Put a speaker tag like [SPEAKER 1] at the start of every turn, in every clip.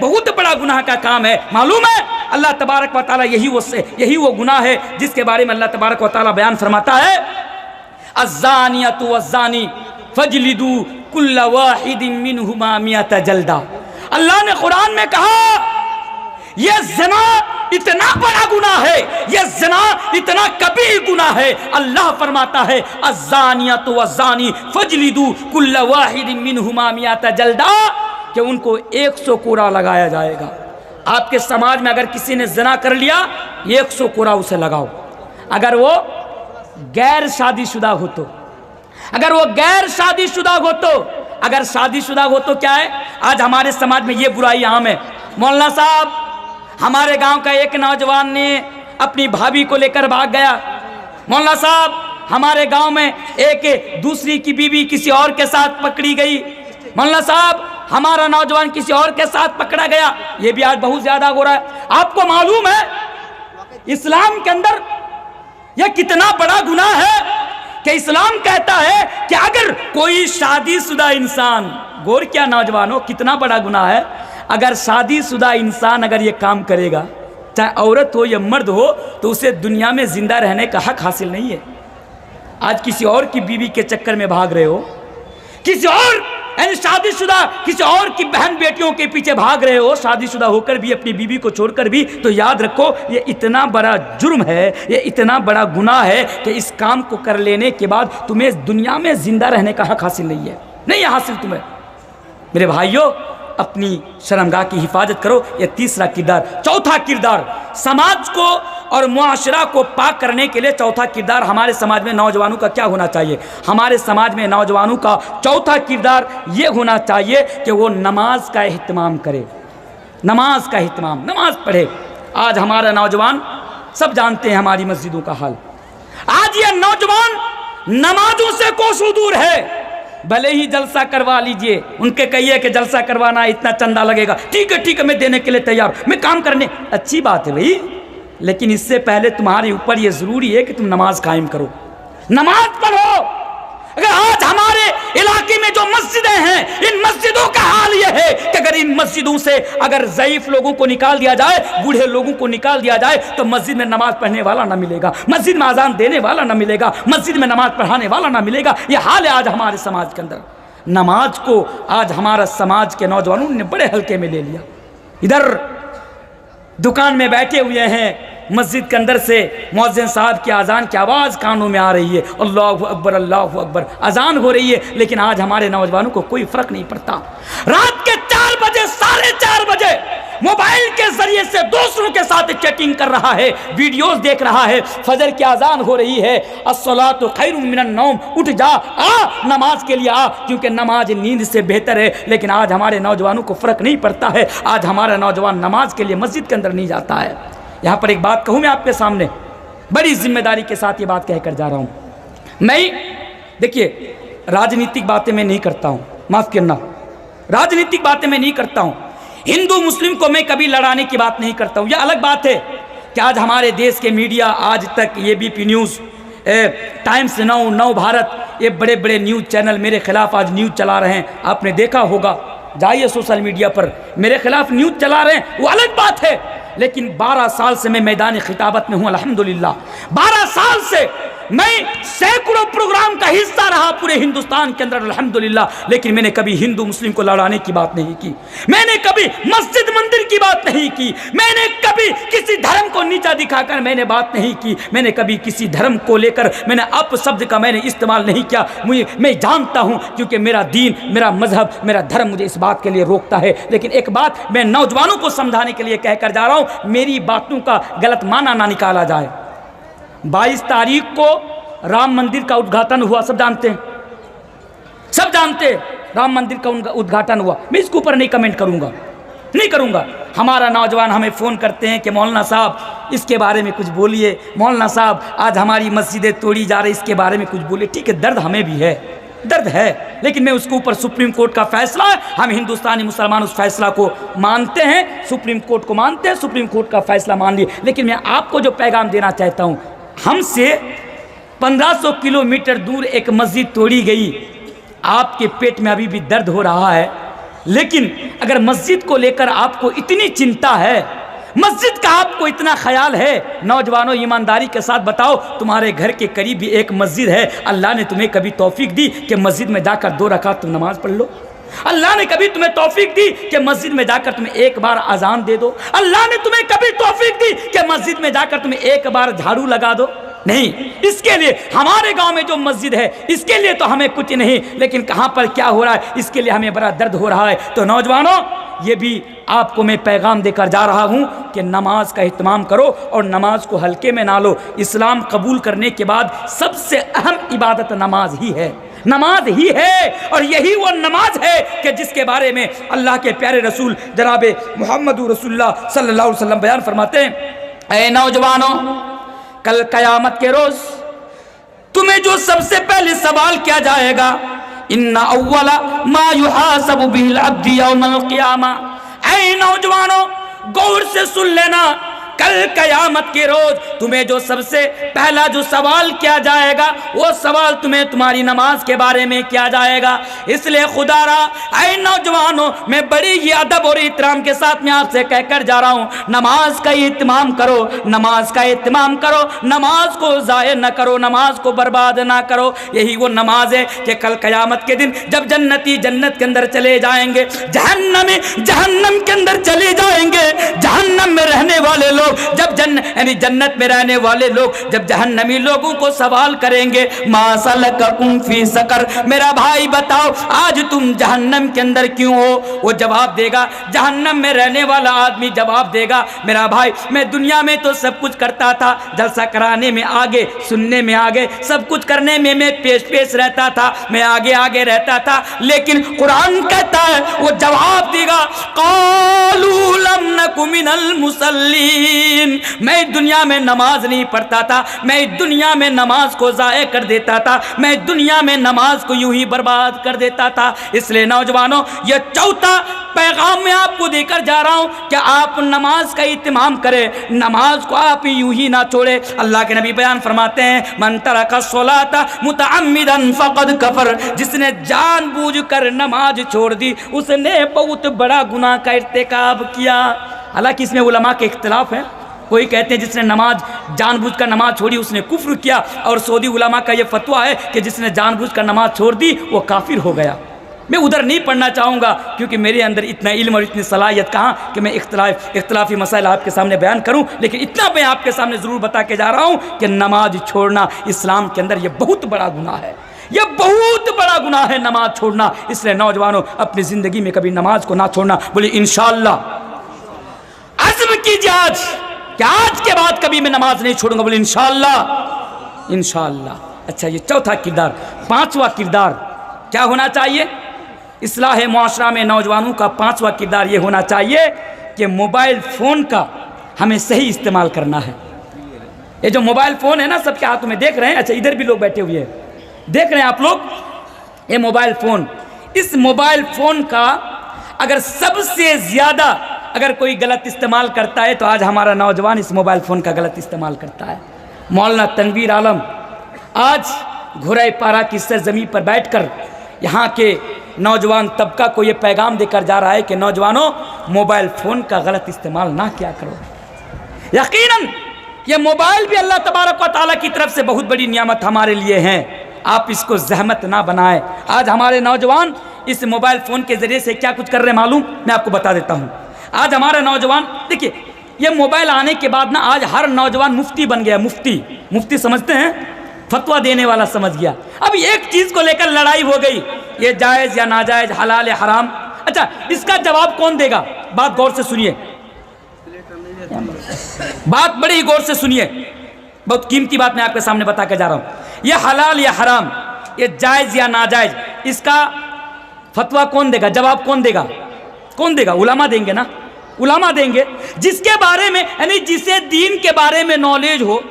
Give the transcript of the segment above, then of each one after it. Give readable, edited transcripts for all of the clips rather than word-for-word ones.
[SPEAKER 1] बहुत बड़ा गुनाह का काम है। मालूम है अल्लाह तबारक व तआला यही वो गुनाह है जिसके बारे में अल्लाह तबारक व तआला बयान फरमाता है, अज़्ज़ानियतु वज़्ज़ानी फजलिदू कुल्ल वाहिदिन मिनहुमा मियत जल्दा। अल्लाह ने कुरान में कहा यह ज़िना इतना बड़ा गुनाह है, यह ज़िना इतना कबीर गुनाह है। अल्लाह फरमाता है अज़्ज़ानियतु वज़्ज़ानी फजलिदू कुल्ल वाहिदिन मिनहुमा मियत जल्दा, कि उनको 100 कोड़ा लगाया जाएगा। आपके समाज में अगर किसी ने ज़िना कर लिया 100 कोड़ा उसे लगाओ। अगर वो गैर शादीशुदा हो तो, अगर वो गैर शादीशुदा हो तो, अगर शादीशुदा हो तो क्या है, आज हमारे समाज में ये बुराई आम है। मौलाना साहब, हमारे गांव का एक नौजवान ने अपनी भाभी को लेकर भाग गया। मौलाना साहब, हमारे गांव में एक दूसरी की बीवी किसी और के साथ पकड़ी गई। मौलाना साहब, हमारा नौजवान किसी और के साथ पकड़ा गया। ये भी आज बहुत ज्यादा हो रहा है। आपको मालूम है इस्लाम के अंदर यह कितना बड़ा गुनाह है कि इस्लाम कहता है कि अगर कोई शादीशुदा इंसान, गौर क्या नौजवानों, कितना बड़ा गुनाह है, अगर शादीशुदा इंसान अगर ये काम करेगा, चाहे औरत हो या मर्द हो, तो उसे दुनिया में जिंदा रहने का हक हासिल नहीं है। आज किसी और की बीवी के चक्कर में भाग रहे हो, किसी और यानी शादीशुदा किसी और की बहन बेटियों के पीछे भाग रहे हो, शादीशुदा होकर भी अपनी बीवी को छोड़कर भी, तो याद रखो ये इतना बड़ा जुर्म है, ये इतना बड़ा गुनाह है कि इस काम को कर लेने के बाद तुम्हें दुनिया में जिंदा रहने का हक हासिल नहीं है, नहीं है हासिल तुम्हें। मेरे भाइयों, अपनी शर्मगाह की हिफाजत करो। यह तीसरा किरदार। चौथा किरदार, समाज को और मुआशरा को पाक करने के लिए चौथा किरदार हमारे समाज में नौजवानों का क्या होना चाहिए? हमारे समाज में नौजवानों का चौथा किरदार ये होना चाहिए कि वो नमाज का एहतमाम करे, नमाज का एहतमाम, नमाज पढ़े। आज हमारा नौजवान, सब जानते हैं हमारी मस्जिदों का हाल। आज ये नौजवान नमाजों से कोसों दूर है। भले ही जलसा करवा लीजिए, उनके कहिए कि जलसा करवाना इतना चंदा लगेगा, ठीक है मैं देने के लिए तैयार, मैं काम करने, अच्छी बात है भाई, लेकिन इससे पहले तुम्हारे ऊपर यह जरूरी है कि तुम नमाज कायम करो, नमाज पढ़ो। अगर आज हमारे इलाके में जो मस्जिदें हैं, इन मस्जिदों का हाल यह है कि अगर इन मस्जिदों से अगर ज़ईफ लोगों को निकाल दिया जाए, बूढ़े लोगों को निकाल दिया जाए, तो मस्जिद में नमाज पढ़ने वाला ना मिलेगा, मस्जिद में अजान देने वाला ना मिलेगा, मस्जिद में नमाज पढ़ाने वाला ना मिलेगा। यह हाल है आज हमारे समाज के अंदर। नमाज को आज हमारा समाज के नौजवानों ने बड़े हल्के में ले लिया। इधर दुकान में बैठे हुए हैं, मस्जिद के अंदर से मुअज्जिन साहब की अजान की आवाज़ कानों में आ रही है, अल्लाहु अकबर अल्लाहु अकबर, अजान हो रही है, लेकिन आज हमारे नौजवानों को कोई फर्क नहीं पड़ता। रात के 4 बजे, 4:30 बजे मोबाइल के जरिए से दूसरों के साथ चैटिंग कर रहा है, वीडियोस देख रहा है। फजर की अजान हो रही है, अस्सलातु खैरुम मिनन नौम, उठ जा, आ नमाज के लिए आ, क्योंकि नमाज नींद से बेहतर है। लेकिन आज हमारे नौजवानों को फ़र्क नहीं पड़ता है। आज हमारा नौजवान नमाज के लिए मस्जिद के अंदर नहीं जाता है। यहाँ पर एक बात कहूँ मैं आपके सामने, बड़ी जिम्मेदारी के साथ ये बात कहकर जा रहा हूँ। मैं, देखिए, राजनीतिक बातें मैं नहीं करता हूँ, माफ़ करना, राजनीतिक बातें मैं नहीं करता हूँ। हिंदू मुस्लिम को मैं कभी लड़ाने की बात नहीं करता हूँ। यह अलग बात है कि आज हमारे देश के मीडिया, आज तक ABP न्यूज़, टाइम्स नाउ, नव भारत, ये बड़े बड़े न्यूज़ चैनल मेरे खिलाफ आज न्यूज़ चला रहे हैं। आपने देखा होगा, जाइए सोशल मीडिया पर, मेरे खिलाफ न्यूज़ चला रहे हैं, वो अलग बात है। लेकिन 12 साल से मैं मैदान खिताबत में हूँ, अल्हम्दुलिल्लाह। 12 साल से मैं सैकड़ों प्रोग्राम का हिस्सा रहा पूरे हिंदुस्तान के अंदर, अल्हम्दुलिल्लाह। लेकिन मैंने कभी हिंदू मुस्लिम को लड़ाने की बात नहीं की, मैंने कभी मस्जिद मंदिर की बात नहीं की, मैंने कभी किसी धर्म को नीचा दिखाकर मैंने बात नहीं की, मैंने कभी किसी धर्म को लेकर मैंने अपशब्द का मैंने इस्तेमाल नहीं किया। मैं जानता हूँ, क्योंकि मेरा दीन, मेरा मजहब, मेरा धर्म मुझे इस बात के लिए रोकता है। लेकिन एक बात मैं नौजवानों को समझाने के लिए कहकर जा रहा हूँ, मेरी बातों का गलत माना ना निकाला जाए। 22 तारीख को राम मंदिर का उद्घाटन हुआ, सब जानते हैं, सब जानते हैं, राम मंदिर का उद्घाटन हुआ। मैं इसके ऊपर नहीं कमेंट करूंगा, नहीं करूंगा। हमारा नौजवान हमें फ़ोन करते हैं कि मौलाना साहब इसके बारे में कुछ बोलिए, मौलाना साहब आज हमारी मस्जिदें तोड़ी जा रही, इसके बारे में कुछ बोलिए। ठीक है, दर्द हमें भी है, दर्द है, लेकिन मैं उसके ऊपर सुप्रीम कोर्ट का फैसला है, हम हिंदुस्तानी मुसलमान उस फैसला को मानते हैं, सुप्रीम कोर्ट को मानते हैं, सुप्रीम कोर्ट का फैसला मान लिए। लेकिन मैं आपको जो पैगाम देना चाहता हूँ, हमसे 1500 किलोमीटर दूर एक मस्जिद तोड़ी गई, आपके पेट में अभी भी दर्द हो रहा है। लेकिन अगर मस्जिद को लेकर आपको इतनी चिंता है, मस्जिद का आपको इतना ख्याल है, नौजवानों ईमानदारी के साथ बताओ, तुम्हारे घर के करीब भी एक मस्जिद है, अल्लाह ने तुम्हें कभी तौफीक दी कि मस्जिद में जाकर 2 रकात तुम नमाज पढ़ लो? अल्लाह ने कभी तुम्हें तौफीक दी कि मस्जिद में जाकर तुम्हें एक बार अजान दे दो? अल्लाह ने तुम्हें कभी तौफीक दी कि मस्जिद में जाकर तुम्हें एक बार झाड़ू लगा दो? नहीं। इसके लिए हमारे गांव में जो मस्जिद है, इसके लिए तो हमें कुछ नहीं, लेकिन कहां पर क्या हो रहा है, इसके लिए हमें बड़ा दर्द हो रहा है। तो नौजवानों, ये भी आपको मैं पैगाम देकर जा रहा हूं कि नमाज का इत्माम करो और नमाज को हल्के में ना लो। इस्लाम कबूल करने के बाद सबसे अहम इबादत नमाज ही है, नमाज ही है। और यही वो नमाज है कि जिसके बारे में अल्लाह के प्यारे रसूल जनाब मोहम्मद रसूलुल्लाह सल्लल्लाहु अलैहि वसल्लम बयान फरमाते हैं, ऐ नौजवानों, कल कयामत के रोज तुम्हें जो सबसे पहले सवाल किया जाएगा, इन्ना अव्वला मा युहासबु बिल अब्दी यौमल क़ियामा। ऐ नौजवानों, गौर से सुन लेना, कल कयामत के रोज तुम्हें जो सबसे पहला जो सवाल किया जाएगा, वो सवाल तुम्हें तुम्हारी नमाज के बारे में किया जाएगा। इसलिए खुदारा, ऐ नौजवानों, मैं बड़ी ही अदब और इहतराम के साथ में आपसे कहकर जा रहा हूँ, नमाज का इत्माम करो, नमाज का इत्माम करो, नमाज को ज़ाय न करो, नमाज को बर्बाद ना करो। यही वो नमाज है कि कल कयामत के दिन जब जन्नती जन्नत के अंदर चले जाएंगे, जहन्नमी जहन्नम के अंदर चले जाएंगे, जहन्नम में रहने वाले लोग जब यानी जन्नत में रहने वाले लोग जब जहन्नमी लोगों को सवाल करेंगे, मा सलककुम फी सकर, मेरा भाई बताओ आज तुम जहन्नम के अंदर क्यों हो? वो जवाब देगा, जहन्नम में रहने वाला आदमी जवाब देगा, मेरा भाई मैं दुनिया में तो सब कुछ करता था, जलसा कराने में आगे, सुनने में आगे, सब कुछ करने में मैं पेश रहता था, मैं आगे आगे रहता था, लेकिन कुरान कहता है, वो जवाब देगा, क़ालू लम नकु मिनल मुसल्लीन, मैं दुनिया में नमाज नहीं पढ़ता था, मैं दुनिया में नमाज को ज़ाय कर देता था, मैं दुनिया में नमाज को यूं ही बर्बाद कर देता था। इसलिए नौजवानों, ये चौथा पैगाम मैं आपको देकर जा रहा हूं कि आप नमाज का इत्माम करें, नमाज को आप यूं ही ना छोड़े। अल्लाह के नबी बयान फरमाते हैं, मन तरका सलाता मुतअम्मिदन फक़द कफर, जिसने जानबूझकर नमाज छोड़ दी उसने बहुत बड़ा गुनाह का इर्तिकाब किया। हालांकि इसमें उलमा के इख्तिलाफ है, कोई कहते हैं जिसने नमाज जानबूझकर नमाज छोड़ी उसने कुफ्र किया, और सऊदी उलमा का ये फतवा है कि जिसने जानबूझकर नमाज छोड़ दी वो काफिर हो गया। मैं उधर नहीं पढ़ना चाहूँगा क्योंकि मेरे अंदर इतना इल्म और इतनी सलाहियत कहाँ कि मैं इख्तिलाफी मसाइल आपके सामने बयान करूँ, लेकिन इतना मैं आपके सामने ज़रूर बता के जा रहा हूँ कि नमाज छोड़ना इस्लाम के अंदर ये बहुत बड़ा गुनाह है, यह बहुत बड़ा गुनाह है नमाज छोड़ना। इसलिए नौजवानों, अपनी ज़िंदगी में कभी नमाज को ना छोड़ना। बोले इंशाअल्लाह, अज़्म कीजिए आज कि आज के बाद कभी मैं नमाज नहीं छोड़ूंगा। बोले इंशाअल्लाह, इंशाअल्लाह। अच्छा, ये चौथा किरदार। पांचवा किरदार क्या होना चाहिए? इस्लाह मुआशरा में नौजवानों का पांचवा किरदार ये होना चाहिए कि मोबाइल फ़ोन का हमें सही इस्तेमाल करना है। ये जो मोबाइल फ़ोन है ना, सबके हाथों में देख रहे हैं, अच्छा इधर भी लोग बैठे हुए हैं, देख रहे हैं आप लोग, ये मोबाइल फ़ोन, इस मोबाइल फ़ोन का अगर सबसे ज़्यादा अगर कोई गलत इस्तेमाल करता है तो आज हमारा नौजवान इस मोबाइल फ़ोन का गलत इस्तेमाल करता है। मौलाना तनवीर आलम आज घुराए पारा की सरजमी पर बैठकर यहाँ के नौजवान तबका को ये पैगाम देकर जा रहा है कि नौजवानों, मोबाइल फ़ोन का गलत इस्तेमाल ना किया करो। यकीनन ये मोबाइल भी अल्लाह तबारक व तआला की तरफ से बहुत बड़ी नियामत हमारे लिए है, आप इसको जहमत ना बनाएं। आज हमारे नौजवान इस मोबाइल फ़ोन के ज़रिए से क्या कुछ कर रहे हैं मालूम? मैं आपको बता देता हूँ। आज हमारे नौजवान, देखिए, ये मोबाइल आने के बाद ना आज हर नौजवान मुफ्ती बन गया। मुफ्ती समझते हैं, फतवा देने वाला समझ गया। अब एक चीज़ को लेकर लड़ाई हो गई, ये जायज़ या नाजायज़, हलाल या हराम। अच्छा, इसका जवाब कौन देगा? बात गौर से सुनिए, बात बड़ी गौर से सुनिए, बहुत कीमती बात मैं आपके सामने बता के जा रहा हूँ। ये हलाल या हराम, ये जायज़ या नाजायज़, इसका फतवा कौन देगा? जवाब कौन देगा? कौन देगा? उलमा देंगे ना, उलमा देंगे। जिसके बारे में, यानी जिसे दीन के बारे में नॉलेज हो,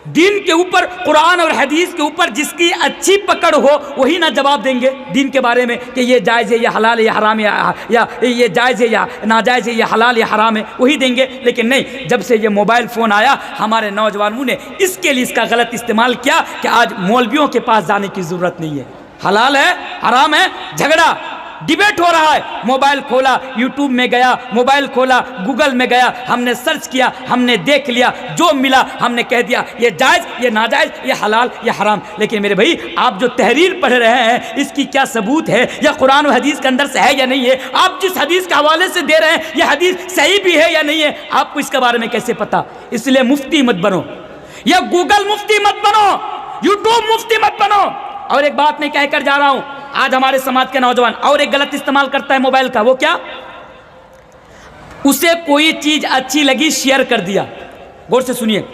[SPEAKER 1] दीन के ऊपर, कुरान और हदीस के ऊपर जिसकी अच्छी पकड़ हो, वही ना जवाब देंगे दीन के बारे में कि ये जायज़ है, ये हलाल है, ये हराम है, या ये जायज़ है या नाजायज़ है, ये हलाल या हराम है, वही देंगे। लेकिन नहीं, जब से ये मोबाइल फ़ोन आया, हमारे नौजवानों ने इसके लिए इसका गलत इस्तेमाल किया कि आज मौलवियों के पास जाने की ज़रूरत नहीं है। हलाल है, हराम है, झगड़ा डिबेट हो रहा है, मोबाइल खोला, यूट्यूब में गया, मोबाइल खोला, गूगल में गया, हमने सर्च किया, हमने देख लिया, जो मिला हमने कह दिया ये जायज़, ये नाजायज़, ये हलाल, ये हराम। लेकिन मेरे भाई आप जो तहरीर पढ़ रहे हैं इसकी क्या सबूत है, या कुरान और हदीस के अंदर से है या नहीं है? आप जिस हदीस के हवाले से दे रहे हैं ये हदीस सही भी है या नहीं है, आपको इसके बारे में कैसे पता? इसलिए मुफ्ती मत बनो, या गूगल मुफ्ती मत बनो, यूट्यूब मुफ्ती मत बनो। और एक बात मैं कहकर जा रहा हूं, आज हमारे समाज के नौजवान और एक गलत इस्तेमाल करता है मोबाइल का। वो क्या? उसे कोई चीज अच्छी लगी शेयर कर दिया। गौर से सुनिए,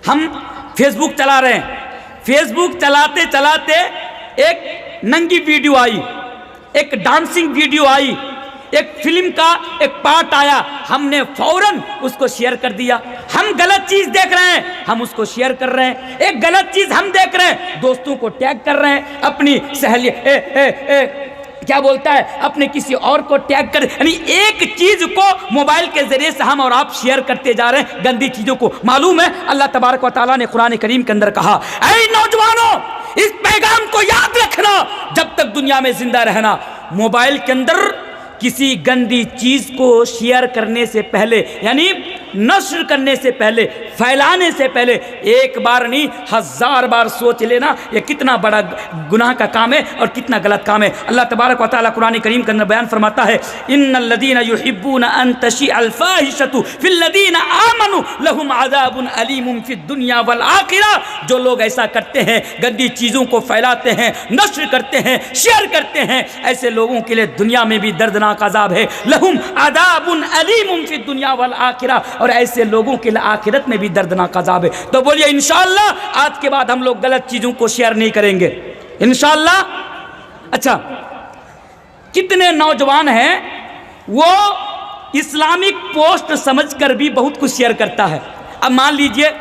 [SPEAKER 1] हम फेसबुक चला रहे हैं, फेसबुक चलाते चलाते एक नंगी वीडियो आई, एक डांसिंग वीडियो आई, एक फिल्म का एक पार्ट आया, हमने फौरन उसको शेयर कर दिया। हम गलत चीज देख रहे हैं, हम उसको शेयर कर रहे हैं। एक गलत चीज हम देख रहे हैं, दोस्तों को टैग कर रहे हैं, अपनी सहेली क्या बोलता है, अपने किसी और को टैग कर, यानी एक चीज को मोबाइल के जरिए से हम और आप शेयर करते जा रहे हैं, गंदी चीजों को। मालूम है अल्लाह तबारक व तआला ने कुरान करीम के अंदर कहा, ऐ नौजवानों इस पैगाम को याद रखना, जब तक दुनिया में जिंदा रहना, मोबाइल के अंदर किसी गंदी चीज को शेयर करने से पहले, यानी नश्र करने से पहले, फैलाने से पहले एक बार नहीं 1000 बार सोच लेना ये कितना बड़ा गुनाह का काम है और कितना गलत काम है। अल्लाह तबारक व तआला कुरान करीम के अंदर बयान फरमाता है, इन्नल्लज़ीना युहिब्बूना अन तशिअल फाहिशतु फिल्लज़ीना आमनु लहुम अज़ाबुन अलीमुन फिद दुनिया वल आखिरह। जो लोग ऐसा करते हैं, गंदी चीज़ों को फैलाते हैं, नश्र करते हैं, शेयर करते हैं, ऐसे लोगों के लिए दुनिया में भी दर्दनाक अज़ाब है। लहुम अज़ाबुन अलीमुन फिद दुनिया वल आखिरह, और ऐसे लोगों के लिए आखिरत में भी दर्दनाक अज़ाब है। तो बोलिए इंशाअल्लाह आज के बाद हम लोग गलत चीज़ों को शेयर नहीं करेंगे इंशाअल्लाह। अच्छा, कितने नौजवान हैं वो इस्लामिक पोस्ट समझकर भी बहुत कुछ शेयर करता है। अब मान लीजिए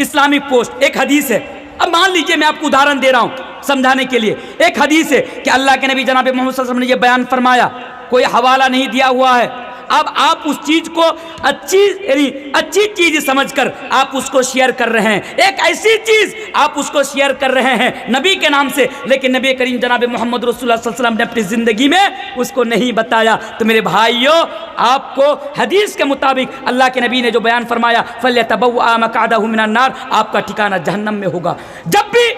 [SPEAKER 1] इस्लामिक पोस्ट एक हदीस है, अब मान लीजिए मैं आपको उदाहरण दे रहा हूं समझाने के लिए। एक हदीस है कि अल्लाह के नबी जनाब मोहम्मद सल्लल्लाहु अलैहि वसल्लम ने यह बयान फरमाया, कोई हवाला नहीं दिया हुआ है। अब आप उस चीज को अच्छी चीज समझकर आप उसको शेयर कर रहे हैं, एक ऐसी चीज आप उसको शेयर कर रहे हैं नबी के नाम से, लेकिन नबी करीम जनाब मोहम्मद रसूलुल्लाह सल्लल्लाहु अलैहि वसल्लम ने अपनी जिंदगी में उसको नहीं बताया। तो मेरे भाइयों, आपको हदीस के मुताबिक अल्लाह के नबी ने जो बयान फरमाया, फल्यतबव्वा मक़अदहु मिनन नार, आपका ठिकाना जहन्नम में होगा। जब भी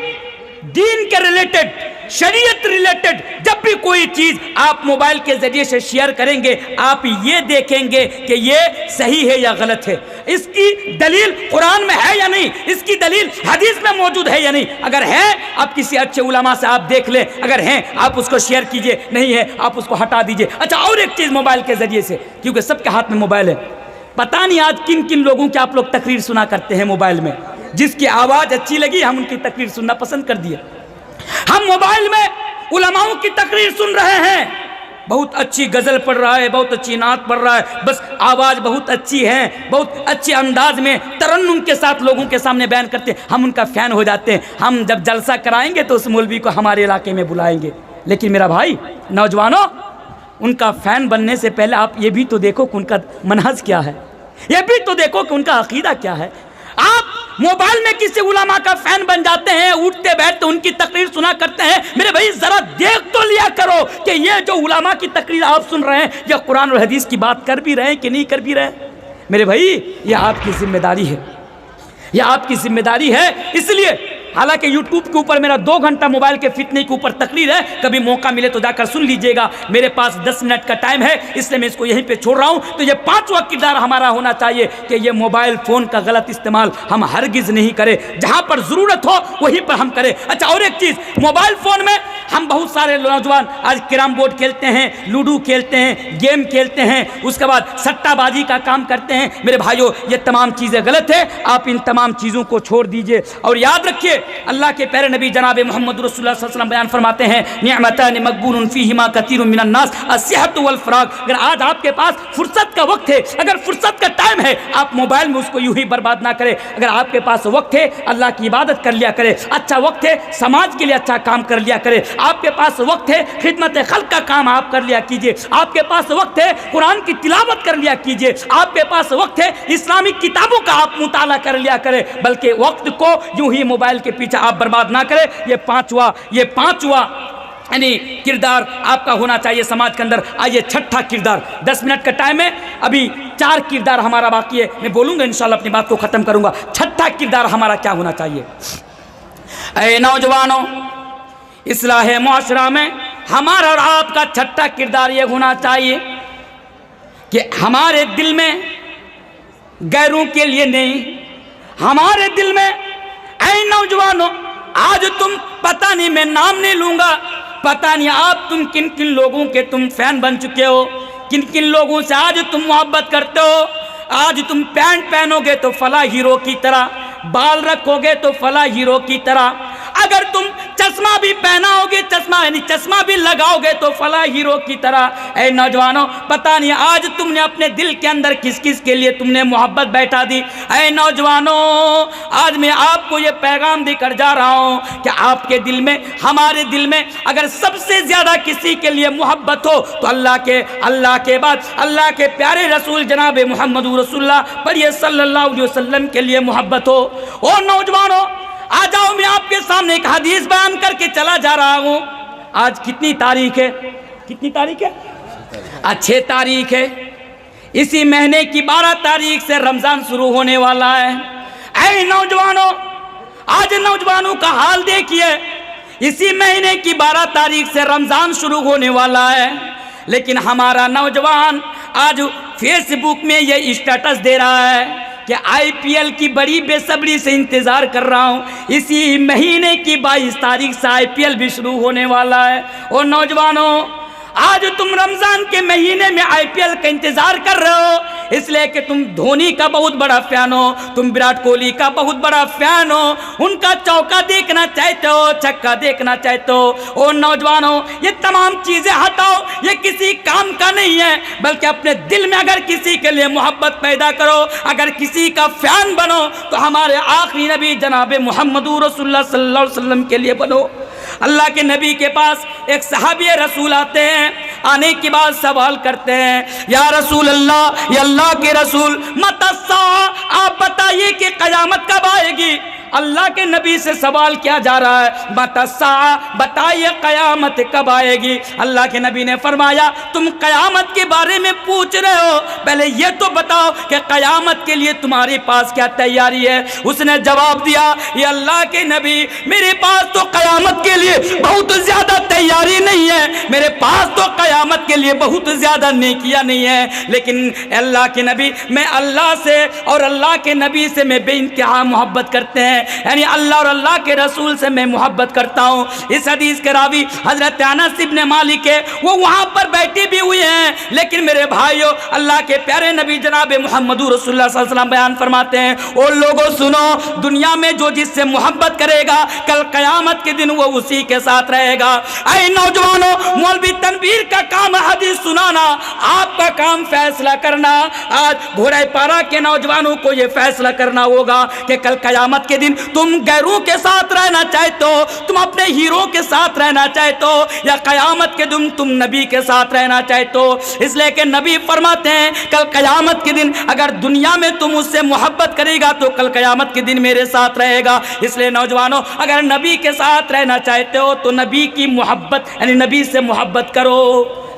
[SPEAKER 1] दीन के रिलेटेड, शरीयत रिलेटेड जब भी कोई चीज आप मोबाइल के जरिए से शेयर करेंगे, आप ये देखेंगे कि ये सही है या गलत है, इसकी दलील कुरान में है या नहीं, इसकी दलील हदीस में मौजूद है या नहीं। अगर है आप किसी अच्छे उलमा से आप देख लें, अगर है आप उसको शेयर कीजिए, नहीं है आप उसको हटा दीजिए। अच्छा, और एक चीज मोबाइल के जरिए से, क्योंकि सबके हाथ में मोबाइल है, पता नहीं आज किन किन लोगों की आप लोग तकरीर सुना करते हैं मोबाइल में, जिसकी आवाज़ अच्छी लगी हम उनकी तकरीर सुनना पसंद कर दिए। हम मोबाइल में उलमाओं की तकरीर सुन रहे हैं, बहुत अच्छी गज़ल पढ़ रहा है, बहुत अच्छी नात पढ़ रहा है, बस आवाज़ बहुत अच्छी है, बहुत अच्छे अंदाज में तरन्नुम के साथ लोगों के सामने बयान करते हैं, हम उनका फ़ैन हो जाते हैं। हम जब जलसा कराएंगे तो उस मौलवी को हमारे इलाके में बुलाएंगे। लेकिन मेरा भाई नौजवानों, उनका फ़ैन बनने से पहले आप ये भी तो देखो कि उनका मनहज क्या है, ये भी तो देखो कि उनका अकीदा क्या है। आप मोबाइल में किसी उलमा का फैन बन जाते हैं, उठते बैठते उनकी तकरीर सुना करते हैं। मेरे भाई जरा देख तो लिया करो कि ये जो उलमा की तकरीर आप सुन रहे हैं, या कुरान और हदीस की बात कर भी रहे हैं कि नहीं कर भी रहे हैं। मेरे भाई ये आपकी जिम्मेदारी है, ये आपकी जिम्मेदारी है। इसलिए हालांकि यूट्यूब के ऊपर मेरा 2 घंटा मोबाइल के फितने के ऊपर तकरीर है, कभी मौका मिले तो जाकर सुन लीजिएगा। मेरे पास 10 मिनट का टाइम है, इसलिए मैं इसको यहीं पे छोड़ रहा हूँ। तो ये 5वां किरदार हमारा होना चाहिए कि ये मोबाइल फ़ोन का गलत इस्तेमाल हम हरगिज़ नहीं करें, जहाँ पर ज़रूरत हो वहीं पर हम करें। अच्छा, और एक चीज़, मोबाइल फ़ोन में हम बहुत सारे नौजवान आज कैरम बोर्ड खेलते हैं, लूडो खेलते हैं, गेम खेलते हैं, उसके बाद सट्टाबाजी का काम करते हैं। मेरे भाइयों, ये तमाम चीज़ें गलत है, आप इन तमाम चीज़ों को छोड़ दीजिए। और याद रखिए, अल्लाह के प्यारे नबी जनाब मोहम्मद रसूलुल्लाह सल्लल्लाहु अलैहि वसल्लम बयान फरमाते हैं, निअमतान मक़बूलुन फ़ीहिमा कसीरुन मिनन नास अस्सिहतु वल फ़राग़। अगर आज आपके पास फुर्सत का वक्त है, अगर फुर्सत का टाइम है, आप मोबाइल में उसको यूं ही बर्बाद ना करें। अगर आपके पास वक्त है, अल्लाह की इबादत कर लिया करें, अच्छा वक्त है समाज के लिए अच्छा काम कर लिया करें। आपके पास वक्त है खिदमत खल्क का काम आप कर लिया कीजिए। आपके पास वक्त है कुरान की तिलावत कर लिया कीजिए। आपके पास वक्त है इस्लामिक किताबों का आप मुताला कर लिया करें। बल्कि वक्त को यूं ही मोबाइल के पीछे आप बर्बाद ना करें। ये पांचवा यानी किरदार आपका होना चाहिए समाज के अंदर। आइए छठा किरदार, 10 मिनट का टाइम है, अभी 4 किरदार हमारा बाकी है, मैं बोलूँगा इंशाल्लाह अपनी बात को ख़त्म करूँगा। छठा किरदार हमारा क्या होना चाहिए? ऐ नौजवानों, इस्लाह मुआशरा में हमारा और आपका छठा किरदार ये होना चाहिए कि हमारे दिल में गैरों के लिए नहीं, हमारे दिल में, ऐ नौजवानों आज तुम, पता नहीं मैं नाम नहीं लूँगा, पता नहीं आप तुम किन किन लोगों के तुम फैन बन चुके हो, किन किन लोगों से आज तुम मोहब्बत करते हो। आज तुम पैंट पहनोगे तो फला हीरो की तरह, बाल रखोगे तो फला हीरो की तरह, अगर तुम चश्मा भी पहनाओगे, चश्मा यानी चश्मा भी लगाओगे तो फला हीरो की तरह। ऐ नौजवानों, पता नहीं आज तुमने अपने दिल के अंदर किस किस के लिए तुमने मोहब्बत बैठा दी। ऐ नौजवानों, आज मैं आपको ये पैगाम देकर जा रहा हूँ कि आपके दिल में, हमारे दिल में अगर सबसे ज़्यादा किसी के लिए मोहब्बत हो तो अल्लाह के बाद अल्लाह के प्यारे रसूल जनाब मोहम्मद रसूलुल्लाह पढ़िए सल्लल्लाहु अलैहि वसल्लम के लिए मोहब्बत हो। ओ नौजवानों, आ जाओ, मैं आपके सामने एक हदीस बयान करके चला जा रहा हूँ। आज कितनी तारीख है? कितनी तारीख है? आज 6 तारीख है। इसी महीने की 12 तारीख से रमज़ान शुरू होने वाला है। ऐ नौजवानों, आज नौजवानों का हाल देखिए, इसी महीने की 12 तारीख से रमज़ान शुरू होने वाला है, लेकिन हमारा नौजवान आज फेसबुक में ये स्टेटस दे रहा है कि IPL की बड़ी बेसब्री से इंतज़ार कर रहा हूँ, इसी महीने की 22 तारीख से IPL भी शुरू होने वाला है। और नौजवानों, आज तुम रमज़ान के महीने में IPL का इंतज़ार कर रहे हो इसलिए कि तुम धोनी का बहुत बड़ा फ़ैन हो, तुम विराट कोहली का बहुत बड़ा फ़ैन हो, उनका चौका देखना चाहते हो, छक्का देखना चाहते हो। और नौजवानों, ये तमाम चीज़ें हटाओ, ये किसी काम का नहीं है, बल्कि अपने दिल में अगर किसी के लिए मोहब्बत पैदा करो, अगर किसी का फ़ैन बनो तो हमारे आखिरी नबी जनाब मोहम्मद रसूलुल्लाह सल्लल्लाहु अलैहि वसल्लम के लिए बनो। अल्लाह के नबी के पास एक सहाबी रसूल आते हैं, आने के बाद सवाल करते हैं, या रसूल अल्लाह, या अल्लाह के रसूल, मतस्सा, आप बताइए कि क़यामत कब आएगी? अल्लाह के नबी से सवाल किया जा रहा है, मतस्सा, बताइए क़यामत कब आएगी? अल्लाह के नबी ने फरमाया, तुम क़यामत के बारे में पूछ रहे हो, पहले ये तो बताओ कि क़यामत के लिए तुम्हारे पास क्या तैयारी है? उसने जवाब दिया, ये अल्लाह के नबी, मेरे पास तो क़यामत के लिए बहुत ज़्यादा तैयारी नहीं है, मेरे पास तो क़यामत के लिए बहुत ज़्यादा नेकियां नहीं है, लेकिन अल्लाह के नबी, मैं अल्लाह से और अल्लाह के नबी से मैं बेइंतहा मोहब्बत करते हैं, यानी अल्लाह और अल्लाह के रसूल से मैं मोहब्बत करता हूँ। इस हदीस के रावी हज़रत अनस इब्न मालिक है, वो वहाँ पर बैठे भी हुए हैं, लेकिन मेरे भाइयों, अल्लाह के प्यारे नबी जनाब मोहम्मद रसूलुल्लाह सल्लल्लाहु अलैहि वसल्लम बयान फरमाते हैं, ओ लोगों सुनो, दुनिया में जो जिससे मोहब्बत करेगा कल क़यामत के दिन वो उसी के साथ रहेगा। ऐ नौजवानों, मौलवी तनवीर का काम हदीस सुनाना, आपका काम फैसला करना। आज घोड़े पारा के नौजवानों को ये फैसला करना होगा कि कल क़यामत के दिन तुम गैरों के साथ रहना चाहते हो, तुम अपने हीरो के साथ रहना चाहते हो, या क़यामत के दिन तुम नबी के साथ रहना चाहते हो। इसलिए कि नबी फरमाते हैं, कल क़यामत के दिन अगर दुनिया में तुम उससे मोहब्बत करेगा तो कल क़यामत के दिन मेरे साथ रहेगा। इसलिए नौजवानों, अगर नबी के साथ रहना चाहते हो तो नबी की मोहब्बत, यानी नबी से मोहब्बत करो,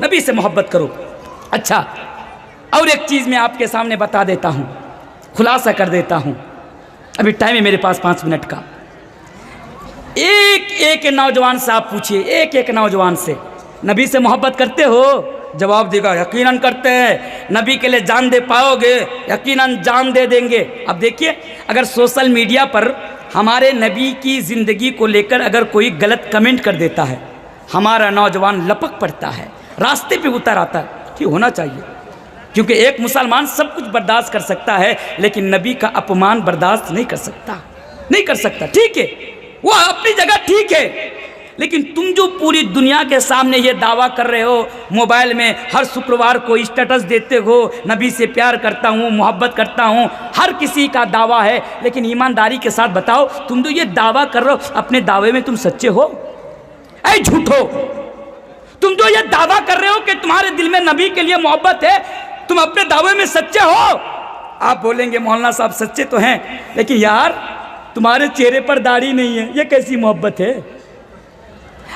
[SPEAKER 1] नबी से मोहब्बत करो। अच्छा, और एक चीज़ मैं आपके सामने बता देता हूँ, खुलासा कर देता हूँ, अभी टाइम है मेरे पास 5 मिनट का। एक एक नौजवान से आप पूछिए, एक एक नौजवान से, नबी से मोहब्बत करते हो? जवाब देगा, यकीनन करते हैं। नबी के लिए जान दे पाओगे? यकीनन जान दे देंगे। अब देखिए, अगर सोशल मीडिया पर हमारे नबी की ज़िंदगी को लेकर अगर कोई गलत कमेंट कर देता है, हमारा नौजवान लपक पड़ता है, रास्ते पे उतर आता है कि होना चाहिए, क्योंकि एक मुसलमान सब कुछ बर्दाश्त कर सकता है, लेकिन नबी का अपमान बर्दाश्त नहीं कर सकता, नहीं कर सकता। ठीक है, वो अपनी जगह ठीक है, लेकिन तुम जो पूरी दुनिया के सामने ये दावा कर रहे हो, मोबाइल में हर शुक्रवार को स्टेटस देते हो, नबी से प्यार करता हूँ, मोहब्बत करता हूँ, हर किसी का दावा है, लेकिन ईमानदारी के साथ बताओ, तुम जो ये दावा कर रहे हो, अपने दावे में तुम सच्चे हो? ऐ झूठो, तुम जो ये दावा कर रहे हो कि तुम्हारे दिल में नबी के लिए मोहब्बत है, तुम अपने दावे में सच्चे हो? आप बोलेंगे मौलाना साहब सच्चे तो हैं, लेकिन यार तुम्हारे चेहरे पर दाढ़ी नहीं है, ये कैसी मोहब्बत है?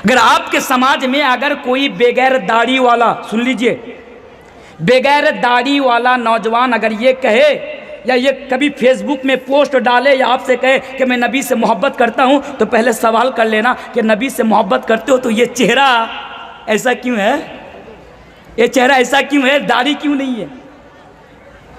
[SPEAKER 1] अगर आपके समाज में अगर कोई बगैर दाढ़ी वाला, सुन लीजिए, बगैर दाढ़ी वाला नौजवान अगर ये कहे या ये कभी फेसबुक में पोस्ट डाले या आपसे कहे कि मैं नबी से मोहब्बत करता हूँ, तो पहले सवाल कर लेना कि नबी से मोहब्बत करते हो तो ये चेहरा ऐसा क्यों है, ये चेहरा ऐसा क्यों है, दाढ़ी क्यों नहीं है।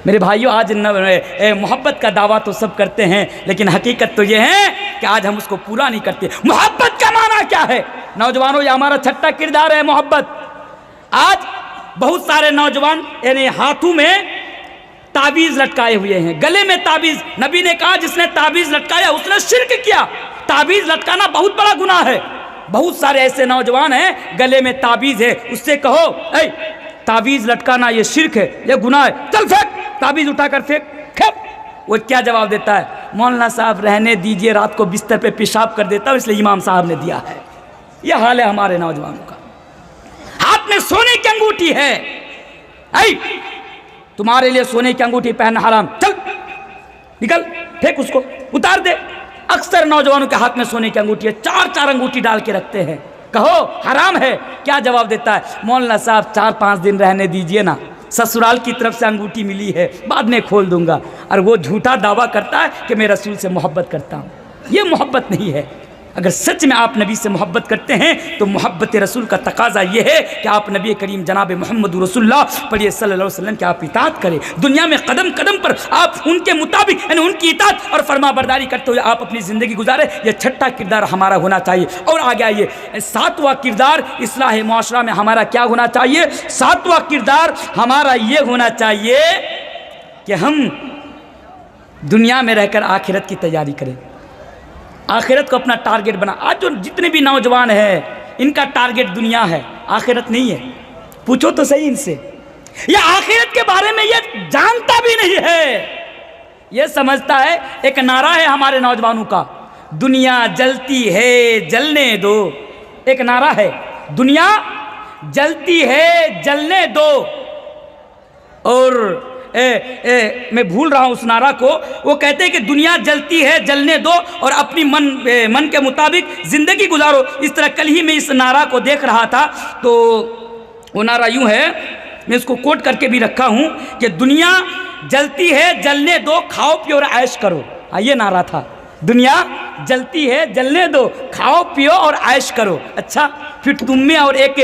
[SPEAKER 1] मेरे भाइयों, आज मोहब्बत का दावा तो सब करते हैं, लेकिन हकीकत तो ये है कि आज हम उसको पूरा नहीं करते। मोहब्बत का माना क्या है नौजवानों, ये हमारा छठा किरदार है मोहब्बत। आज बहुत सारे नौजवान यानी हाथों में ताबीज़ लटकाए हुए हैं, गले में ताबीज़। नबी ने कहा जिसने ताबीज़ लटकाया उसने शिर्क किया। ताबीज़ लटकाना बहुत बड़ा गुनाह है। बहुत सारे ऐसे नौजवान हैं गले में ताबीज़ है, उससे कहो ऐ ताबीज़ लटकाना ये शिर्क है, ये गुनाह है, चल फेंक, ताबीज़ उठाकर फेंक। वो क्या जवाब देता है, मौलाना साहब रहने दीजिए, रात को बिस्तर पे पेशाब कर देता हूँ इसलिए इमाम साहब ने दिया है। यह हाल है हमारे नौजवानों का। हाथ में सोने की अंगूठी है, ऐ तुम्हारे लिए सोने की अंगूठी पहनना हराम, चल निकल, फेंक उसको, उतार दे। अक्सर नौजवानों के हाथ में सोने की अंगूठी है, 4-4 अंगूठी डाल के रखते हैं। कहो हराम है, क्या जवाब देता है, मौलाना साहब 4-5 दिन रहने दीजिए ना, ससुराल की तरफ से अंगूठी मिली है, बाद में खोल दूंगा। और वो झूठा दावा करता है कि मैं रसूल से मोहब्बत करता हूँ। ये मोहब्बत नहीं है। अगर सच में आप नबी से मोहब्बत करते हैं तो मोहब्बत रसूल का तकाजा ये है कि आप नबी करीम जनाब मोहम्मद रसूलुल्लाह पढ़िए सल्लल्लाहु अलैहि वसल्लम की आप इताअत करें। दुनिया में कदम कदम पर आप उनके मुताबिक यानी उनकी इताअत और फरमाबरदारी करते हुए आप अपनी ज़िंदगी गुजारें। यह छठा किरदार हमारा होना चाहिए। और आगे आइए, 7वां किरदार इस्लाह मुआशरा में हमारा क्या होना चाहिए। 7वां किरदार हमारा ये होना चाहिए कि हम दुनिया में रहकर आखिरत की तैयारी करें, आखिरत को अपना टारगेट बना। आज जो जितने भी नौजवान हैं इनका टारगेट दुनिया है, आखिरत नहीं है। पूछो तो सही इनसे, ये आखिरत के बारे में ये जानता भी नहीं है। ये समझता है, एक नारा है हमारे नौजवानों का, दुनिया जलती है जलने दो। एक नारा है, दुनिया जलती है जलने दो। और मैं भूल रहा हूँ उस नारा को। वो कहते हैं कि दुनिया जलती है जलने दो और अपनी मन के मुताबिक ज़िंदगी गुजारो। इस तरह कल ही मैं इस नारा को देख रहा था तो वो नारा यूँ है, मैं इसको कोट करके भी रखा हूँ कि दुनिया जलती है जलने दो, खाओ पियो और ऐश करो। ये नारा था, दुनिया जलती है जलने दो, खाओ पियो और ऐश करो। अच्छा, फिर तुम में और एक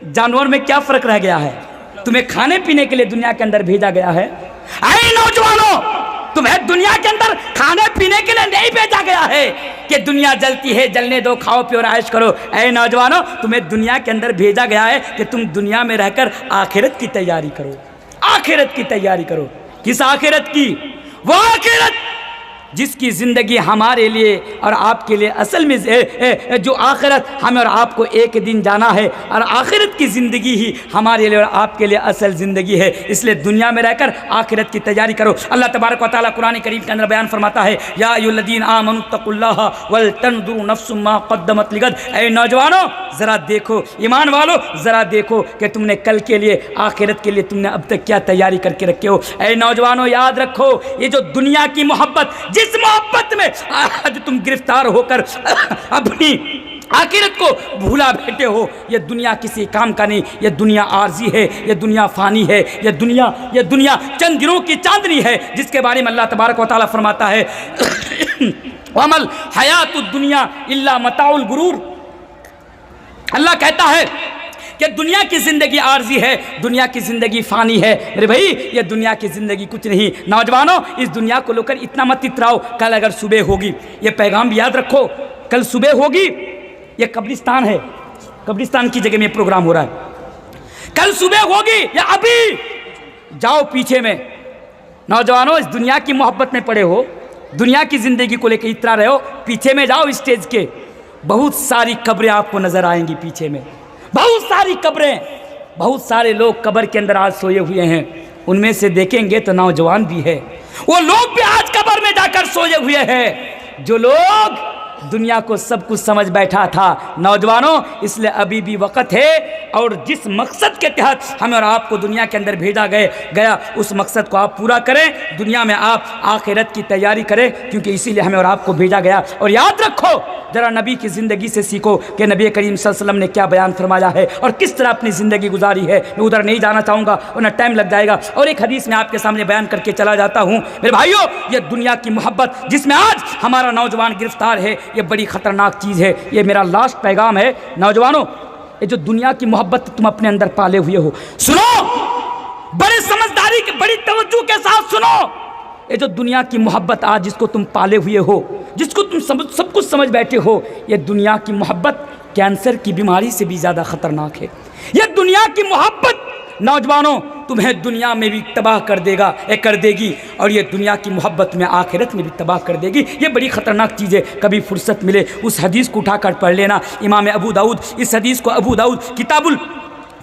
[SPEAKER 1] जानवर में क्या फ़र्क रह गया है। तुम्हें खाने पीने के लिए दुनिया के अंदर भेजा गया है। ऐ नौजवानों, तुम्हें दुनिया के अंदर खाने पीने के लिए नहीं भेजा गया है कि दुनिया जलती है जलने दो, खाओ पियो और ऐश करो। ऐ नौजवानों, तुम्हें दुनिया के अंदर भेजा गया है कि तुम दुनिया में रहकर आखिरत की तैयारी करो, आखिरत की तैयारी करो। किस आखिरत की? वो आखिरत जिसकी ज़िंदगी हमारे लिए और आपके लिए असल में जो आखिरत हमें और आपको एक दिन जाना है, और आखिरत की ज़िंदगी ही हमारे लिए और आपके लिए असल ज़िंदगी है। इसलिए दुनिया में रहकर आखिरत की तैयारी करो। अल्लाह तबारक व तआला कुरान करीम के अंदर बयान फरमाता है, या अय्युहल्लज़ीना आमनुत्तकुल्लाह वल तंजुर नफ्सुम मा क़द्दमत लिगद। ऐ नौजवानों, ज़रा देखो, ईमान वालों ज़रा देखो कि तुमने कल के लिए, आखिरत के लिए तुमने अब तक क्या तैयारी करके रखे हो। ऐ नौजवानों, याद रखो, ये जो दुनिया की मोहब्बत, जिस मोहब्बत में आज तुम गिरफ्तार होकर अपनी आखिरत को भूला बैठे हो, ये दुनिया किसी काम का नहीं। ये दुनिया आर्जी है, ये दुनिया फानी है, ये दुनिया चंद दिनों की चांदनी है, जिसके बारे में अल्लाह तबारक व तआला फरमाता है, वमल हयातुद दुनिया इल्ला मताउल गुरूर। अल्लाह कहता है कि दुनिया की ज़िंदगी आर्जी है, दुनिया की ज़िंदगी फ़ानी है। मेरे भाई, ये दुनिया की ज़िंदगी कुछ नहीं। नौजवानों, इस दुनिया को लेकर इतना मत इतराओ। कल अगर सुबह होगी, ये पैगाम भी याद रखो, कल सुबह होगी, ये कब्रिस्तान है, कब्रिस्तान की जगह में प्रोग्राम हो रहा है। कल सुबह होगी या अभी जाओ पीछे में। नौजवानों, इस दुनिया की मोहब्बत में पड़े हो, दुनिया की ज़िंदगी को लेकर इतरा रहे हो, पीछे में जाओ स्टेज के, बहुत सारी कब्रें आपको नज़र आएंगी पीछे में, बहुत सारी कब्रें। बहुत सारे लोग कब्र के अंदर आज सोए हुए हैं, उनमें से देखेंगे तो नौजवान भी है, वो लोग भी आज कब्र में जाकर सोए हुए हैं, जो लोग दुनिया को सब कुछ समझ बैठा था। नौजवानों, इसलिए अभी भी वक़्त है, और जिस मकसद के तहत हमें और आपको दुनिया के अंदर भेजा गया उस मकसद को आप पूरा करें। दुनिया में आप आखिरत की तैयारी करें, क्योंकि इसीलिए हमें और आपको भेजा गया। और याद रखो, ज़रा नबी की ज़िंदगी से सीखो कि नबी करीम सल्लल्लाहु अलैहि वसल्लम ने क्या बयान फरमाया है और किस तरह अपनी ज़िंदगी गुजारी है। मैं उधर नहीं जाना चाहूँगा वरना टाइम लग जाएगा। और एक हदीस में आपके सामने बयान करके चला जाता हूँ। मेरे भाइयों, ये दुनिया की मोहब्बत जिसमें आज हमारा नौजवान गिरफ्तार है, ये बड़ी ख़तरनाक चीज़ है। ये मेरा लास्ट पैगाम है नौजवानों, ये जो दुनिया की मोहब्बत तुम अपने अंदर पाले हुए हो, सुनो बड़े समझदारी के, बड़ी तवज्जो के साथ सुनो। ये जो दुनिया की मोहब्बत आज जिसको तुम पाले हुए हो, जिसको तुम सब कुछ समझ बैठे हो, ये दुनिया की मोहब्बत कैंसर की बीमारी से भी ज़्यादा ख़तरनाक है। ये दुनिया की मोहब्बत नौजवानों तुम्हें दुनिया में भी तबाह कर देगी और ये दुनिया की मोहब्बत में आखिरत में भी तबाह कर देगी। ये बड़ी ख़तरनाक चीज़ है। कभी फुर्सत मिले उस हदीस को उठाकर पढ़ लेना। इमाम अबू दाऊद इस हदीस को अबू दाऊद किताबुल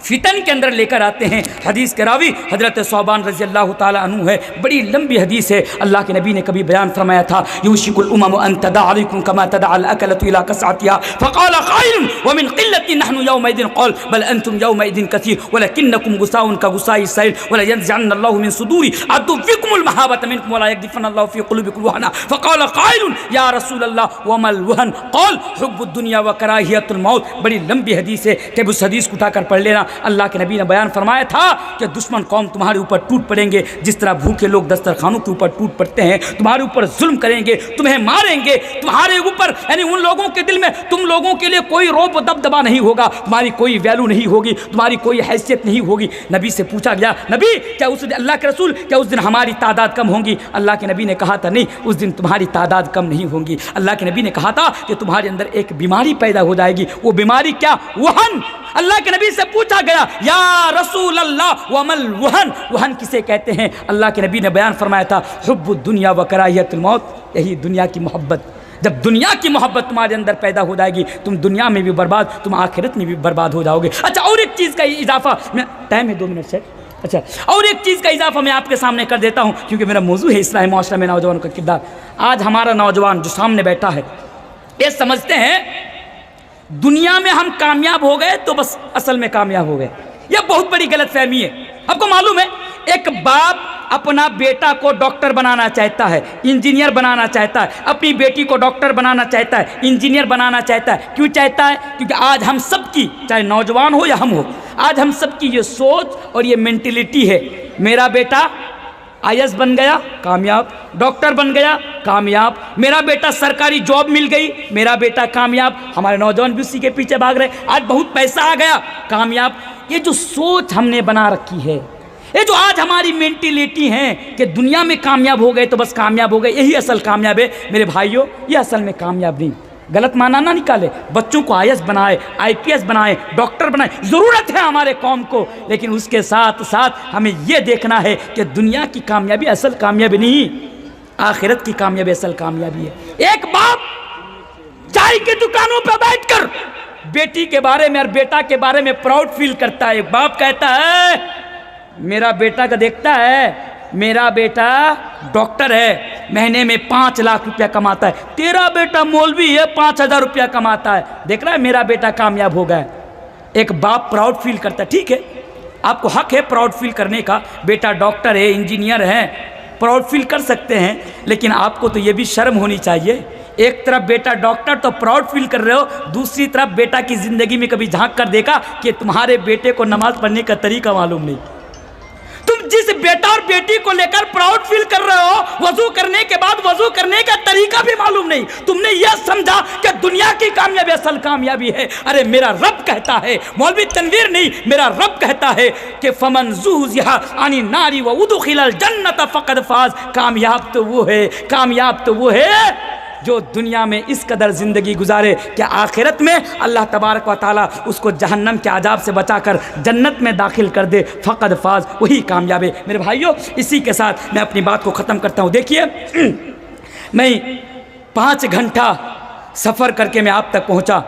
[SPEAKER 1] फितन के अंदर लेकर आते हैं। हदीस के रावी हज़रत सौबान रज़ी अल्लाह ताला अन्हु है। बड़ी लंबी हदीस है। अल्लाह के नबी ने कभी बयान फरमाया था, यूशिकुल उमम अन तदा अलैकुम कमा तदा अल अकलतु इला कसअतिहा फ़क़ाल क़ाइलुन व मिन क़िल्लतिन नहनु यौमइदिन क़ाल बल अंतुम यौमइदिन कसीर वलकिन्नकुम गुसाउन का गुसाइ सैल वला यंज़अन्ना अल्लाहु मिन सुदूरि अदुव्विकुमुल महाबत मिनकुम वला यग़दिफन अल्लाहु फ़ी क़ुलूबिकुम वहना फ़क़ाल क़ाइलुन या रसूलल्लाह वमल वहन क़ाल हुब्बुद दुनिया व कराहियतुल मौत। बड़ी लंबी हदीस है कि उस हदीस को उठाकर पढ़ लेना। अल्लाह के नबी ने बयान फरमाया था कि दुश्मन कौम तुम्हारे ऊपर टूट पड़ेंगे जिस तरह भूखे लोग दस्तरखानों के ऊपर टूट पड़ते हैं। तुम्हारे ऊपर जुल्म करेंगे, तुम्हें मारेंगे, तुम्हारे ऊपर यानी उन लोगों के दिल में तुम लोगों के लिए कोई रौब दबदबा नहीं होगा, तुम्हारी कोई वैल्यू नहीं होगी, तुम्हारी कोई हैसियत नहीं होगी। नबी से पूछा गया, नबी क्या उस दिन, अल्लाह के रसूल क्या उस दिन हमारी तादाद कम होंगी? अल्लाह के नबी ने कहा था नहीं, उस दिन तुम्हारी तादाद कम नहीं होंगी। अल्लाह के नबी ने कहा था कि तुम्हारे अंदर एक बीमारी पैदा हो जाएगी। वो बीमारी क्या? वहन। अल्लाह के नबी से पूछा गया, या रसूल अल्लाह वमल वहन, वहन किसे कहते हैं? अल्लाह के नबी ने बयान फरमाया था, हुब्बुद दुनिया व कराहियतुल मौत, यही दुनिया की मोहब्बत। जब दुनिया की मोहब्बत तुम्हारे अंदर पैदा हो जाएगी, तुम दुनिया में भी बर्बाद, तुम आखिरत में भी बर्बाद हो जाओगे। अच्छा, और एक चीज़ का इजाफा, मैं टाइम है 2 मिनट से, अच्छा और एक चीज़ का इजाफा मैं आपके सामने कर देता हूँ क्योंकि मेरा मौजू है इस्लाही माशरा में नौजवानों का किरदार। आज हमारा नौजवान जो सामने बैठा है, ये समझते हैं दुनिया में हम कामयाब हो गए तो बस असल में कामयाब हो गए। यह बहुत बड़ी गलतफहमी है। आपको मालूम है, एक बाप अपना बेटा को डॉक्टर बनाना चाहता है, इंजीनियर बनाना चाहता है, अपनी बेटी को डॉक्टर बनाना चाहता है, इंजीनियर बनाना चाहता है। क्यों चाहता है? क्योंकि आज हम सबकी, चाहे नौजवान हो या हम हो, आज हम सबकी ये सोच और ये मेंटेलिटी है, मेरा बेटा IAS बन गया कामयाब, डॉक्टर बन गया कामयाब, मेरा बेटा सरकारी जॉब मिल गई, मेरा बेटा कामयाब। हमारे नौजवान भी उसी के पीछे भाग रहे, आज बहुत पैसा आ गया कामयाब। ये जो सोच हमने बना रखी है, ये जो आज हमारी मेंटेलिटी है कि दुनिया में कामयाब हो गए तो बस कामयाब हो गए, यही असल कामयाब है। मेरे भाइयों, ये असल में कामयाब नहीं। गलत माना ना निकाले, बच्चों को IAS बनाए, IPS बनाए, डॉक्टर बनाए, ज़रूरत है हमारे कौम को, लेकिन उसके साथ साथ हमें यह देखना है कि दुनिया की कामयाबी असल कामयाबी नहीं, आखिरत की कामयाबी असल कामयाबी है। एक बाप चाय की दुकानों पर बैठकर बेटी के बारे में और बेटा के बारे में प्राउड फील करता है। एक बाप कहता है, मेरा बेटा का देखता है, मेरा बेटा डॉक्टर है, महीने में 5 लाख रुपया कमाता है, तेरा बेटा मौलवी है 5,000 रुपया कमाता है, देख रहा है मेरा बेटा कामयाब हो गया। एक बाप प्राउड फील करता है। ठीक है, आपको हक है प्राउड फील करने का, बेटा डॉक्टर है, इंजीनियर है, प्राउड फील कर सकते हैं, लेकिन आपको तो ये भी शर्म होनी चाहिए। एक तरफ बेटा डॉक्टर तो प्राउड फील कर रहे हो, दूसरी तरफ बेटा की ज़िंदगी में कभी झांक कर देखा कि तुम्हारे बेटे को नमाज पढ़ने का तरीका मालूम नहीं? तुम जिस बेटा और बेटी को लेकर प्राउड फील कर रहे हो, वजू करने के बाद वजू करने का तरीका भी मालूम नहीं। तुमने यह समझा कि दुनिया की कामयाबी असल कामयाबी है। अरे मेरा रब कहता है, मौलवी तनवीर नहीं, मेरा रब कहता है कि फमन ज़ुहज़िहा अनिन नारी व उदखिलल जन्नत फ़क़द फ़ाज़। कामयाब तो वो है, कामयाब तो वो है जो दुनिया में इस कदर ज़िंदगी गुजारे कि आखिरत में अल्लाह तबारक व तआला उसको जहन्नम के अजाब से बचाकर जन्नत में दाखिल कर दे। फ़क़द फ़ाज़, वही कामयाब है। मेरे भाइयों, इसी के साथ मैं अपनी बात को ख़त्म करता हूँ। देखिए, मैं 5 घंटा सफ़र करके मैं आप तक पहुँचा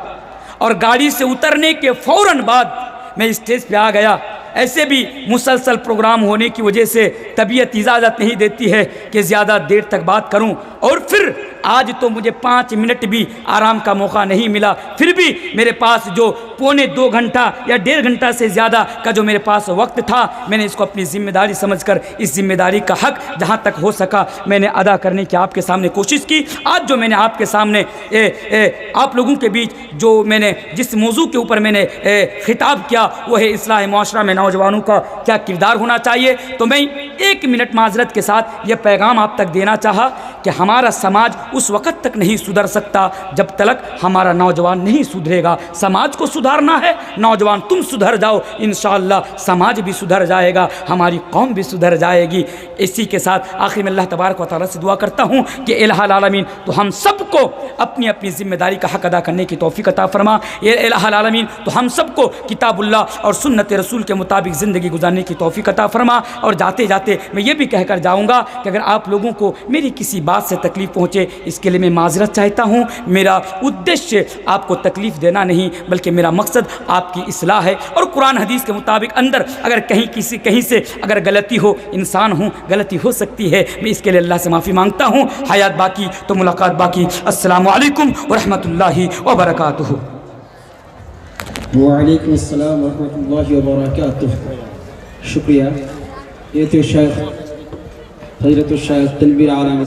[SPEAKER 1] और गाड़ी से उतरने के फ़ौरन बाद मैं स्टेज पे आ गया। ऐसे भी मुसलसल प्रोग्राम होने की वजह से तबीयत इजाज़त नहीं देती है कि ज़्यादा देर तक बात करूं, और फिर आज तो मुझे 5 मिनट भी आराम का मौका नहीं मिला, फिर भी मेरे पास जो 1.25 घंटा या 1.5 घंटा से ज़्यादा का जो मेरे पास वक्त था, मैंने इसको अपनी ज़िम्मेदारी समझकर इस ज़िम्मेदारी का हक जहाँ तक हो सका मैंने अदा करने की आपके सामने कोशिश की। आज जो मैंने आपके सामने आप लोगों के बीच जो मैंने जिस मौजू के ऊपर मैंने खिताब किया वो है इस्लाह माशरा में नौजवानों का क्या किरदार होना चाहिए। तो मैं 1 मिनट माजरत के साथ ये पैगाम आप तक देना चाहा कि हमारा समाज उस वक़्त तक नहीं सुधर सकता जब तक हमारा नौजवान नहीं सुधरेगा। समाज को सुधारना है, नौजवान तुम सुधर जाओ, इंशाअल्लाह समाज भी सुधर जाएगा, हमारी कौम भी सुधर जाएगी। इसी के साथ आखिर में अल्लाह तबारक व तआला से दुआ करता हूँ कि इलाहुल आलमीन तो हम सबको अपनी अपनी ज़िम्मेदारी का हक अदा करने की तौफीक अता फरमा। ये इलाहुल आलमीन तो हम सबको किताबुल्लाह और सुन्नत रसूल के मुताबिक ज़िंदगी गुजारने की तौफीक अता फरमा। और जाते जाते मैं ये भी कहकर जाऊँगा कि अगर आप लोगों को मेरी किसी बात से तकलीफ़ पहुँचे इसके लिए मैं माजरत चाहता हूँ। मेरा उद्देश्य आपको तकलीफ़ देना नहीं बल्कि मेरा मकसद आपकी इस्लाह है। और कुरान हदीस के मुताबिक अंदर अगर कहीं से अगर गलती हो, इंसान हूँ, गलती हो सकती है, मैं इसके लिए अल्लाह से माफ़ी मांगता हूँ। हयात बाकी तो मुलाकात बाकी। अस्सलामु अलैकुम व रहमतुल्लाहि व बरकातुहू।
[SPEAKER 2] वालेकुम अस्सलाम व रहमतुल्लाहि व बरकातुहू। शुक्रिया। ये तो शेख हज़रत शेख तनवीर आलम